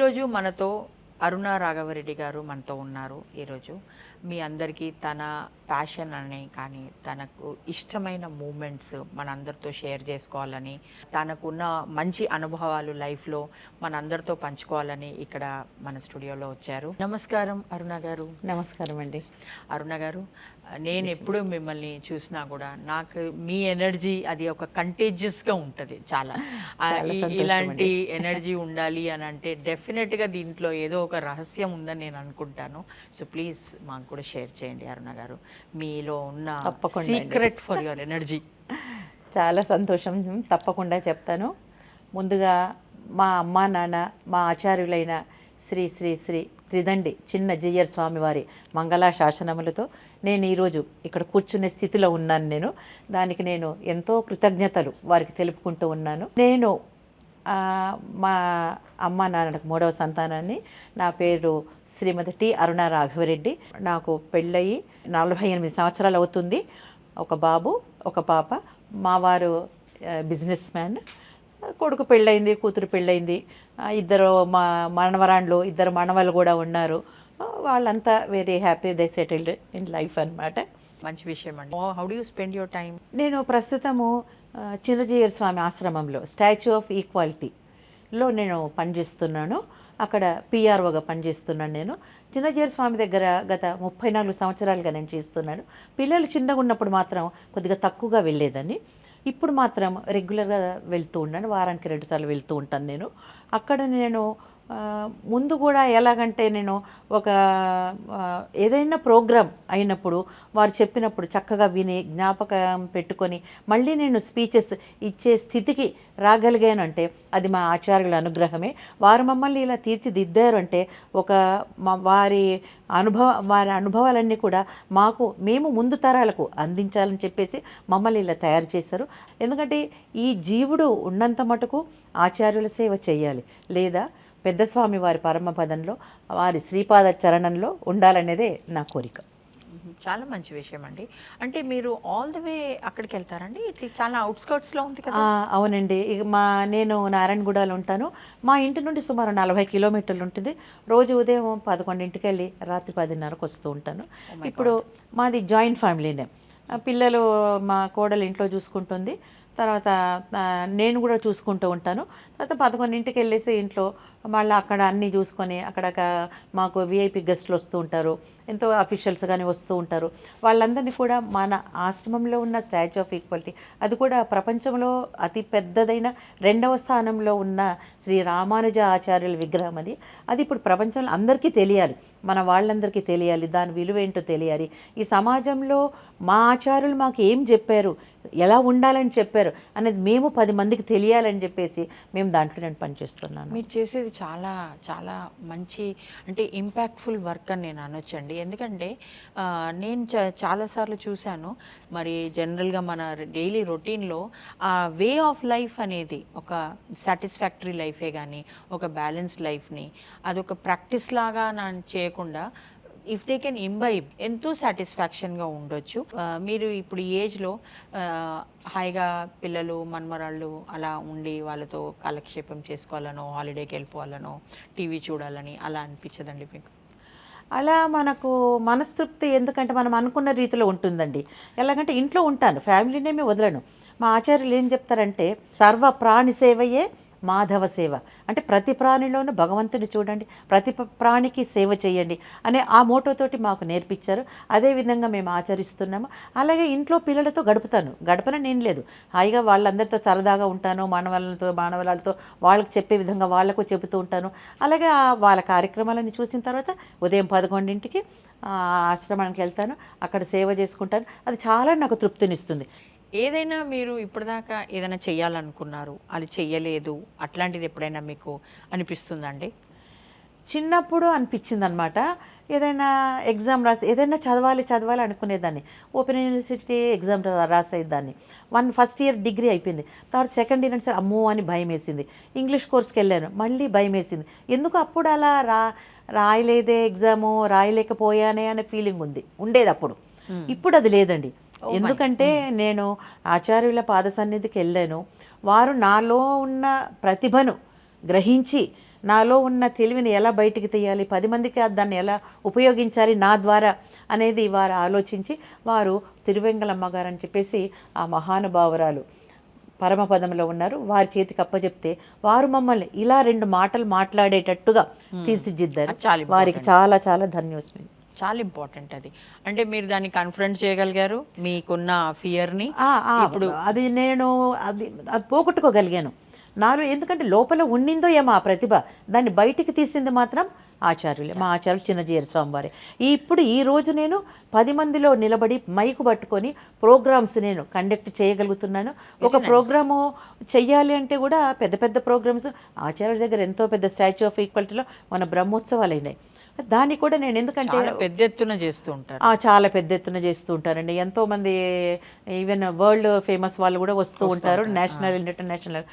ఈరోజు మనతో అరుణ రాఘవరెడ్డి గారు మనతో ఉన్నారు. ఈరోజు మీ అందరికీ తన ప్యాషన్ అని కానీ తనకు ఇష్టమైన మూమెంట్స్ మనందరితో షేర్ చేసుకోవాలని, తనకున్న మంచి అనుభవాలు లైఫ్లో మనందరితో పంచుకోవాలని ఇక్కడ మన స్టూడియోలో వచ్చారు. నమస్కారం అరుణ గారు. నమస్కారం అండి. అరుణ గారు, నేను ఎప్పుడు మిమ్మల్ని చూసినా కూడా నాకు మీ ఎనర్జీ అది ఒక కంటేజియస్గా ఉంటుంది. చాలా ఇలాంటి ఎనర్జీ ఉండాలి అని అంటే డెఫినెట్గా దీంట్లో ఏదో ఒక రహస్యం ఉందని నేను అనుకుంటాను. సో ప్లీజ్ మాకు కూడా షేర్ చేయండి అరుణ గారు, మీలో ఉన్న సీక్రెట్ ఫర్ యువర్ ఎనర్జీ. చాలా సంతోషం, తప్పకుండా చెప్తాను. ముందుగా మా అమ్మా నాన్న, మా ఆచార్యులైన శ్రీ శ్రీ శ్రీ త్రిదండి చిన్న జియ్యర్ స్వామివారి మంగళా శాసనములతో నేను ఈరోజు ఇక్కడ కూర్చునే స్థితిలో ఉన్నాను. దానికి నేను ఎంతో కృతజ్ఞతలు వారికి తెలుపుకుంటూ ఉన్నాను. నేను మా అమ్మ నాన్నకు 3వ సంతానాన్ని. నా పేరు శ్రీమతి టి అరుణ రాఘవరెడ్డి. నాకు పెళ్ళయి 48 సంవత్సరాలు అవుతుంది. ఒక బాబు, ఒక పాప. మా వారు బిజినెస్ మ్యాన్. కొడుకు పెళ్ళయింది, కూతురు పెళ్ళయింది. ఇద్దరు మనవరాండ్లు, ఇద్దరు మనవలు కూడా ఉన్నారు. వాళ్ళంతా very happy, they settled in life అన్నమాట. మంచి విషయం అండి. How do you spend your time? నేను ప్రస్తుతము చిన్నజీయర్ స్వామి ఆశ్రమంలో స్టాచ్యూ ఆఫ్ ఈక్వాలిటీలో నేను పనిచేస్తున్నాను. అక్కడ పిఆర్ఓగా పనిచేస్తున్నాను. నేను చిన్నజీయర్ స్వామి దగ్గర గత 34 సంవత్సరాలుగా నేను చేస్తున్నాను. పిల్లలు చిన్నగా ఉన్నప్పుడు మాత్రం కొద్దిగా తక్కువగా వెళ్ళేదాన్ని. ఇప్పుడు మాత్రం రెగ్యులర్గా వెళ్తూ ఉన్నాను. వారానికి 2 సార్లు వెళ్తూ ఉంటాను. నేను అక్కడ నేను ముందు కూడా ఎలాగంటే నేను ఒక ఏదైనా ప్రోగ్రాం అయినప్పుడు వారు చెప్పినప్పుడు చక్కగా విని జ్ఞాపకం పెట్టుకొని మళ్ళీ నేను స్పీచెస్ ఇచ్చే స్థితికి రాగలిగానంటే అది మా ఆచార్యుల అనుగ్రహమే. వారు మమ్మల్ని ఇలా తీర్చిదిద్దారు అంటే వారి అనుభవాలన్నీ కూడా మేము ముందు తరాలకు అందించాలని చెప్పేసి మమ్మల్ని ఇలా తయారు చేశారు. ఎందుకంటే ఈ జీవుడు ఉన్నంత మటుకు ఆచార్యుల సేవ చేయాలి, లేదా పెద్ద స్వామి వారి పరమపదంలో వారి శ్రీపాద చరణంలో ఉండాలనేదే నా కోరిక. చాలా మంచి విషయం అండి. అంటే మీరు ఆల్ ద వే అక్కడికి వెళ్తారండి? ఇది చాలా అవుట్స్కర్ట్స్లో ఉంది కదా? అవునండి. నేను నారాయణగూడలో ఉంటాను. మా ఇంటి నుండి సుమారు 40 కిలోమీటర్లు ఉంటుంది. రోజు ఉదయం 11ంటికి వెళ్ళి రాత్రి 10:30కు వస్తూ ఉంటాను. ఇప్పుడు మాది జాయింట్ ఫ్యామిలీనే. పిల్లలు మా కోడలు ఇంట్లో చూసుకుంటుంది, తర్వాత నేను కూడా చూసుకుంటూ ఉంటాను. తర్వాత 11ంటికి వెళ్ళేసి ఇంట్లో మళ్ళీ అక్కడ అన్నీ చూసుకొని అక్కడ మాకు విఐపి గెస్ట్లు వస్తూ ఉంటారు, ఎంతో అఫీషియల్స్ కానీ వస్తూ ఉంటారు. వాళ్ళందరినీ కూడా మన ఆశ్రమంలో ఉన్న స్టాచ్యూ ఆఫ్ ఈక్వాలిటీ, అది కూడా ప్రపంచంలో అతి పెద్దదైన 2వ స్థానంలో ఉన్న శ్రీ రామానుజ ఆచార్యుల విగ్రహం. అది ఇప్పుడు ప్రపంచంలో అందరికీ తెలియాలి, మన వాళ్ళందరికీ తెలియాలి, దాని విలువ ఏంటో తెలియాలి. ఈ సమాజంలో మా ఆచార్యులు మాకు ఏం చెప్పారు, ఎలా ఉండాలని చెప్పారు అనేది మేము 10 మందికి తెలియాలని చెప్పేసి మేము దాంట్లో నేను పనిచేస్తున్నాను. మీరు చేసేది చాలా చాలా మంచి, అంటే ఇంపాక్ట్ఫుల్ వర్క్ అని నేను అనొచ్చండి. ఎందుకంటే నేను చాలాసార్లు చూశాను, మరి జనరల్గా మన డైలీ రొటీన్లో ఆ వే ఆఫ్ లైఫ్ అనేది ఒక సాటిస్ఫాక్టరీ లైఫే కానీ ఒక బ్యాలెన్స్డ్ లైఫ్ని అదొక ప్రాక్టీస్ లాగా చేయకుండా ఇఫ్ దే కెన్ ఇంబైబ్ ఎంతో సాటిస్ఫాక్షన్గా ఉండొచ్చు. మీరు ఇప్పుడు ఈ ఏజ్లో హాయిగా పిల్లలు మనమరాళ్ళు అలా ఉండి వాళ్ళతో కాలక్షేపం చేసుకోవాలనో, హాలిడేకి వెళ్ళిపోవాలనో, టీవీ చూడాలని అలా అనిపించదండి మీకు? అలా మనకు మనస్తృప్తి ఎందుకంటే మనం అనుకున్న రీతిలో ఉంటుందండి. ఎలాగంటే ఇంట్లో ఉంటాను, ఫ్యామిలీనేమి వదలను. మా ఆచార్యులు ఏం చెప్తారంటే సర్వ ప్రాణి సేవయే మాధవ సేవ. అంటే ప్రతి ప్రాణిలోనూ భగవంతుని చూడండి, ప్రతి ప్రాణికి సేవ చేయండి అనే ఆ మోటోతోటి మాకు నేర్పించారు. అదేవిధంగా మేము ఆచరిస్తున్నాము. అలాగే ఇంట్లో పిల్లలతో గడపనని ఏం లేదు, హాయిగా వాళ్ళందరితో సరదాగా ఉంటాను. మానవాళ్ళతో వాళ్ళకి చెప్పే విధంగా వాళ్ళకు చెబుతూ ఉంటాను. అలాగే వాళ్ళ కార్యక్రమాలను చూసిన తర్వాత ఉదయం 11ంటికి ఆశ్రమానికి వెళ్తాను, అక్కడ సేవ చేసుకుంటాను. అది చాలా నాకు తృప్తినిస్తుంది. ఏదైనా మీరు ఇప్పటిదాకా ఏదైనా చెయ్యాలనుకున్నారు, అది చెయ్యలేదు, అట్లాంటిది ఎప్పుడైనా మీకు అనిపిస్తుందండి? చిన్నప్పుడు అనిపించింది అనమాట. ఏదైనా ఎగ్జామ్ ఏదైనా చదవాలి అనుకునేదాన్ని. ఓపెన్ యూనివర్సిటీ ఎగ్జామ్ రాసేదాన్ని. ఫస్ట్ ఇయర్ డిగ్రీ అయిపోయింది. తర్వాత సెకండ్ ఇయర్ అంటే అమ్మో అని భయం వేసింది. ఇంగ్లీష్ కోర్స్కి వెళ్ళాను, మళ్ళీ భయం వేసింది. ఎందుకు అప్పుడు అలా రాయలేదే ఎగ్జాము, రాయలేకపోయానే అనే ఫీలింగ్ ఉండేది అప్పుడు. ఇప్పుడు అది లేదండి. ఎందుకంటే నేను ఆచార్యుల పాద సన్నిధికి వెళ్ళాను. వారు నాలో ఉన్న ప్రతిభను గ్రహించి నాలో ఉన్న తెలివిని ఎలా బయటికి తీయాలి, 10 మందికి దాన్ని ఎలా ఉపయోగించాలి నా ద్వారా అనేది వారు ఆలోచించి, వారు తిరువెంగళమ్మ గారు అని చెప్పేసి ఆ మహానుభావురాలు పరమపదంలో ఉన్నారు, వారి చేతికి అప్పచెప్తే వారు మమ్మల్ని ఇలా 2 మాటలు మాట్లాడేటట్టుగా తీర్చిదిద్దారు. వారికి చాలా చాలా ధన్యోస్మి. చాలా ఇంపార్టెంట్ అది. అంటే మీరు దాన్ని కన్ఫ్రంట్ చేయగలిగారు మీకున్న ఫియర్ని. ఇప్పుడు అది నేను అది అది పోగొట్టుకోగలిగాను నాలో. ఎందుకంటే లోపల ఉండిందో ఏమో ఆ ప్రతిభ, దాన్ని బయటికి తీసింది మాత్రం ఆచార్యులే, మా ఆచార్యులు చిన్నజీయర్ స్వామి వారే. ఇప్పుడు ఈ రోజు నేను 10 మందిలో నిలబడి మైకు పట్టుకొని ప్రోగ్రామ్స్ నేను కండక్ట్ చేయగలుగుతున్నాను. ఒక ప్రోగ్రాము చెయ్యాలి అంటే కూడా పెద్ద పెద్ద ప్రోగ్రామ్స్ ఆచార్యుల దగ్గర ఎంతో పెద్ద స్టాచ్యూ ఆఫ్ ఈక్వాలిటీలో మన బ్రహ్మోత్సవాలు అయినాయి. దాన్ని కూడా నేను ఎందుకంటే పెద్ద ఎత్తున చేస్తూ ఉంటారు, చాలా పెద్ద ఎత్తున చేస్తూ ఉంటారండి. ఎంతోమంది ఈవెన్ వరల్డ్ ఫేమస్ వాళ్ళు కూడా వస్తూ ఉంటారు, నేషనల్ ఇంటర్నేషనల్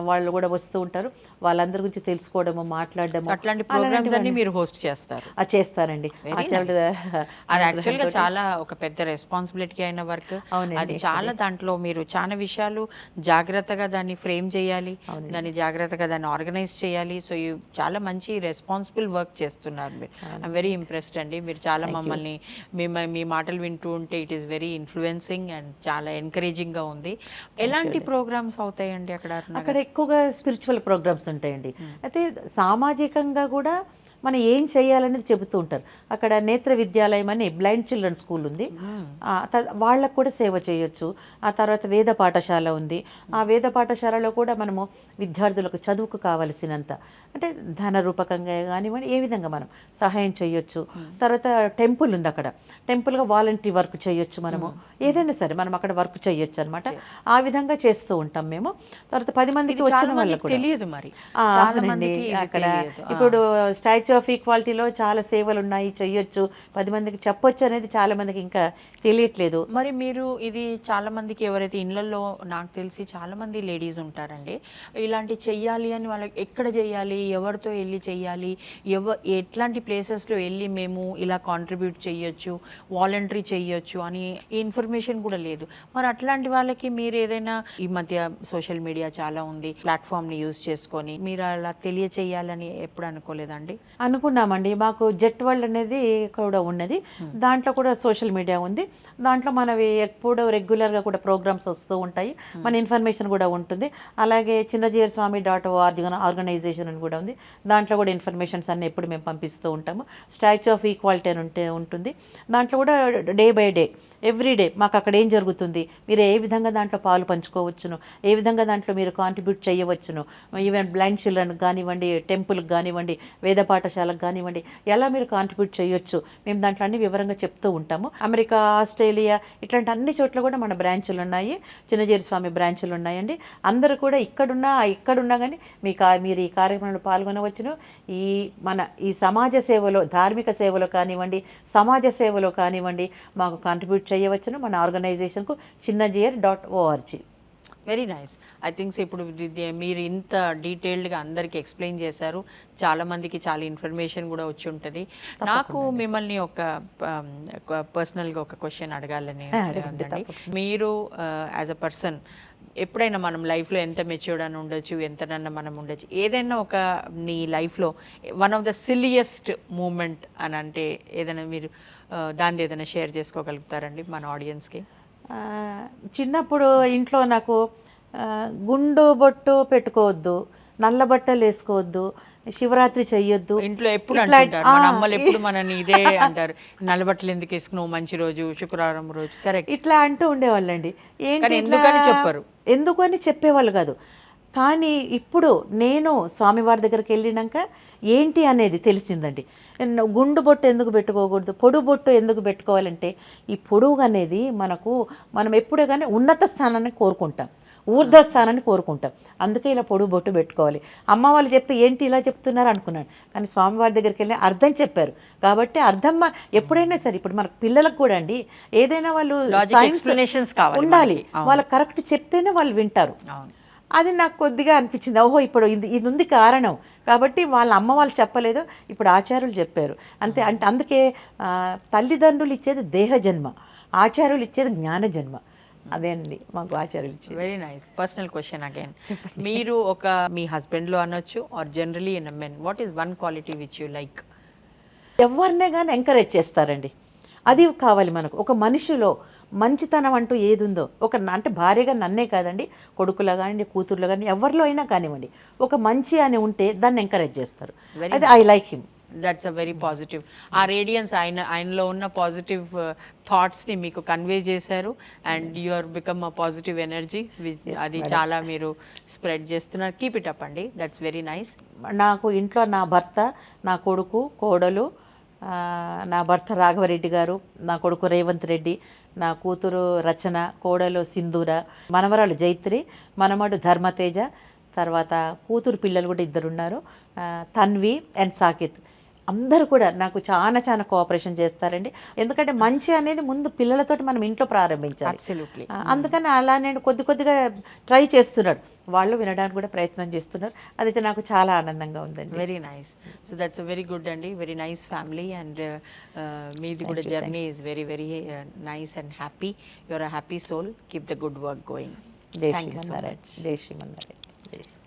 వాళ్ళు కూడా వస్తూ ఉంటారు. వాళ్ళందరి గురించి తెలుసుకోవడము, మాట్లాడడము, అట్లాంటి ప్రోగ్రామ్స్ అన్ని మీరు హోస్ట్ చేస్తారు? చేస్తానండి. అది యాక్చువల్గా చాలా ఒక పెద్ద రెస్పాన్సిబిలిటీ అయిన వర్క్. అది చాలా దాంట్లో మీరు చాలా విషయాలు జాగ్రత్తగా దాన్ని ఫ్రేమ్ చేయాలి, దాన్ని జాగ్రత్తగా దాన్ని ఆర్గనైజ్ చేయాలి. సో చాలా మంచి రెస్పాన్సిబుల్ వర్క్ చేస్తున్నారు. ఐఎమ్ వెరీ ఇంప్రెస్డ్ అండి. మీరు చాలా మమ్మల్ని మీ మాటలు వింటూ ఉంటే it is very influencing and చాలా ఎంకరేజింగ్గా ఉంది. ఎలాంటి ప్రోగ్రామ్స్ అవుతాయండి అక్కడ? అక్కడ ఎక్కువగా స్పిరిచువల్ ప్రోగ్రామ్స్ ఉంటాయండి. అయితే సామాజికంగా కూడా మనం ఏం చేయాలనేది చెబుతూ ఉంటారు. అక్కడ నేత్ర విద్యాలయం అని బ్లైండ్ చిల్డ్రన్ స్కూల్ ఉంది, వాళ్ళకు కూడా సేవ చేయొచ్చు. ఆ తర్వాత వేద పాఠశాల ఉంది. ఆ వేద పాఠశాలలో కూడా మనము విద్యార్థులకు చదువుకు కావలసినంత అంటే ధన రూపకంగా కానివ్వండి ఏ విధంగా మనం సహాయం చేయొచ్చు. తర్వాత టెంపుల్ ఉంది, అక్కడ టెంపుల్గా వాలంటరీ వర్క్ చేయొచ్చు. మనము ఏదైనా సరే మనం అక్కడ వర్క్ చేయొచ్చు అనమాట. ఆ విధంగా చేస్తూ ఉంటాం మేము. తర్వాత 10 మందికి వచ్చిన వాళ్ళకు తెలియదు మరి అక్కడ ఇప్పుడు స్టాచ్యూ ఆఫ్ ఈక్వాలిటీలో చాలా సేవలు ఉన్నాయి, చెయ్యొచ్చు, 10 మందికి చెప్పొచ్చు అనేది చాలా మందికి ఇంకా తెలియట్లేదు. మరి మీరు ఇది చాలా మందికి ఎవరైతే ఇళ్లలో, నాకు తెలిసి చాలా మంది లేడీస్ ఉంటారండి, ఇలాంటి చెయ్యాలి అని వాళ్ళకి ఎక్కడ చెయ్యాలి, ఎవరితో వెళ్ళి చెయ్యాలి, ఎట్లాంటి ప్లేసెస్లో వెళ్ళి మేము ఇలా కాంట్రిబ్యూట్ చెయ్యొచ్చు, వాలంటరీ చెయ్యొచ్చు అని ఇన్ఫర్మేషన్ కూడా లేదు. మరి అట్లాంటి వాళ్ళకి మీరు ఏదైనా, ఈ మధ్య సోషల్ మీడియా చాలా ఉంది, ప్లాట్ఫామ్ని యూజ్ చేసుకొని మీరు అలా తెలియచేయాలని ఎప్పుడు అనుకోలేదండి? అనుకున్నామండి. మాకు జెట్ వరల్డ్ అనేది కూడా ఉన్నది, దాంట్లో కూడా సోషల్ మీడియా ఉంది. దాంట్లో మనవి ఎప్పుడు రెగ్యులర్గా కూడా ప్రోగ్రామ్స్ వస్తూ ఉంటాయి, మన ఇన్ఫర్మేషన్ కూడా ఉంటుంది. అలాగే చిన్నజీయర్ స్వామి .org ఆర్గనైజేషన్ అని కూడా ఉంది, దాంట్లో కూడా ఇన్ఫర్మేషన్స్ అన్నీ ఎప్పుడు మేము పంపిస్తూ ఉంటాము. స్టాచ్యూ ఆఫ్ ఈక్వాలిటీ అని ఉంటుంది, దాంట్లో కూడా day by day every day మాకు అక్కడ ఏం జరుగుతుంది, మీరు ఏ విధంగా దాంట్లో పాలు పంచుకోవచ్చును, ఏ విధంగా దాంట్లో మీరు కాంట్రిబ్యూట్ చేయవచ్చును, ఈవెన్ బ్లైండ్ చిల్డ్రన్ కానివ్వండి, టెంపుల్కి కానివ్వండి, వేద పాఠశాలకు కానివ్వండి, ఎలా మీరు కాంట్రిబ్యూట్ చేయొచ్చు, మేము దాంట్లో అన్ని వివరంగా చెప్తూ ఉంటాము. అమెరికా, ఆస్ట్రేలియా ఇట్లాంటి అన్ని చోట్ల కూడా మన బ్రాంచులు ఉన్నాయి, చిన్నజీయర్ స్వామి బ్రాంచులు ఉన్నాయండి. అందరూ కూడా ఇక్కడున్నా కానీ మీరు ఈ కార్యక్రమంలో పాల్గొనవచ్చును. ఈ సమాజ సేవలో, ధార్మిక సేవలో కానివ్వండి, సమాజ సేవలో కానివ్వండి మాకు కాంట్రిబ్యూట్ చేయవచ్చును మన ఆర్గనైజేషన్కు chinnajiyar.org. Very nice. I thinks ఇప్పుడు మీరు ఇంత డీటెయిల్డ్గా అందరికీ ఎక్స్ప్లెయిన్ చేశారు, చాలామందికి చాలా ఇన్ఫర్మేషన్ కూడా వచ్చి ఉంటుంది. నాకు మిమ్మల్ని ఒక పర్సనల్గా ఒక క్వశ్చన్ అడగాలని ఉందండి. మీరు యాజ్ అ పర్సన్ ఎప్పుడైనా మనం లైఫ్లో ఎంత మెచ్యూర్డ్ అని ఉండొచ్చు, ఎంతనన్నా మనం ఉండొచ్చు, ఏదైనా ఒక మీ లైఫ్లో వన్ ఆఫ్ ద సిల్లియెస్ట్ మూమెంట్ అని అంటే ఏదైనా మీరు దాన్ని ఏదైనా షేర్ చేసుకోగలుగుతారండి మన ఆడియన్స్కి? చిన్నప్పుడు ఇంట్లో నాకు గుండు బొట్టు పెట్టుకోవద్దు, నల్ల బట్టలు వేసుకోవద్దు, శివరాత్రి చెయ్యొద్దు ఇంట్లో ఎప్పుడు అంటారు, మన అమ్మలు ఎప్పుడు మనని ఇదే అంటారు, నల్ల బట్టలు ఎందుకు వేసుకున్నావు, మంచి రోజు శుక్రవారం రోజు, కరెక్ట్ ఇట్లా అంటూ ఉండేవాళ్ళండి. ఎందుకని చెప్పరు, ఎందుకు అని చెప్పేవాళ్ళు కాదు. కానీ ఇప్పుడు నేను స్వామివారి దగ్గరికి వెళ్ళినాక ఏంటి అనేది తెలిసిందండి. గుండు బొట్టు ఎందుకు పెట్టుకోకూడదు, పొడుగు బొట్టు ఎందుకు పెట్టుకోవాలంటే ఈ పొడుగు అనేది మనం ఎప్పుడే కానీ ఉన్నత స్థానాన్ని కోరుకుంటాం, ఊర్ధ్వస్థానాన్ని కోరుకుంటాం. అందుకే ఇలా పొడుగు బొట్టు పెట్టుకోవాలి. అమ్మ వాళ్ళు చెప్తే ఏంటి ఇలా చెప్తున్నారు అనుకున్నాను, కానీ స్వామివారి దగ్గరికి వెళ్ళి అర్థం చెప్పారు. కాబట్టి అర్థం ఎప్పుడైనా సరే, ఇప్పుడు మన పిల్లలకు కూడా అండి ఏదైనా వాళ్ళు ఎక్స్ప్లెనేషన్స్ ఉండాలి, వాళ్ళకి కరెక్ట్ చెప్తేనే వాళ్ళు వింటారు. అది నాకు కొద్దిగా అనిపించింది, ఓహో ఇప్పుడు ఇది ఉంది కారణం, కాబట్టి వాళ్ళ అమ్మ వాళ్ళు చెప్పలేదు, ఇప్పుడు ఆచార్యులు చెప్పారు అంతే. అందుకే తల్లిదండ్రులు ఇచ్చేది దేహ జన్మ, ఆచార్యులు ఇచ్చేది జ్ఞాన జన్మ. అదే అండి మాకు ఆచార్యులు ఇచ్చింది. Very nice. Personal question again. మీరు ఒక మీ హస్బెండ్లో అనొచ్చు or generally in a men, what is one quality which you like? ఎవరినే కానీ ఎంకరేజ్ చేస్తారండి. అది కావాలి మనకు. ఒక మనిషిలో మంచితనం అంటూ ఏది ఉందో, అంటే భార్యగా నన్నే కాదండి, కొడుకులో కానీ కూతుర్లో కానీ ఎవరిలో అయినా కానివ్వండి, ఒక మంచి అని ఉంటే దాన్ని ఎంకరేజ్ చేస్తారు. Very అది I like him. That's a very positive. ఆ రేడియన్స్ ఆయనలో ఉన్న పాజిటివ్ థాట్స్ని మీకు కన్వే చేశారు and you are become a positive energy. అది చాలా మీరు స్ప్రెడ్ చేస్తున్నారు. కీప్ ఇట్ అప్ అండి, దట్స్ వెరీ నైస్. నాకు ఇంట్లో నా భర్త, నా కొడుకు, కోడలు, నా భర్త రాఘవరెడ్డి గారు, నా కొడుకు రేవంత్ రెడ్డి, నా కూతురు రచన, కోడలు సింధూర, మనవరాలు జైత్రి, మనమడు ధర్మతేజ, తర్వాత కూతురు పిల్లలు కూడా ఇద్దరున్నారు, తన్వి అండ్ సాకిత్. అందరూ కూడా నాకు చాలా కోఆపరేషన్ చేస్తారండి. ఎందుకంటే మంచి అనేది ముందు పిల్లలతోటి మనం ఇంట్లో ప్రారంభించాలి. అబ్సల్యూట్లీ. అందుకని అలా నేను కొద్దిగా ట్రై చేస్తున్నాడు, వాళ్ళు వినడానికి కూడా ప్రయత్నం చేస్తున్నారు. అదైతే నాకు చాలా ఆనందంగా ఉందండి. Very nice. So that's a very good అండి, వెరీ నైస్ ఫ్యామిలీ అండ్ మీది కూడా journey is very very nice and happy. Your a happy soul. Keep the good work going. జై Thank you so Srimannarayana. much. జై శ్రీమన్నారాయణ. జై శ్రీ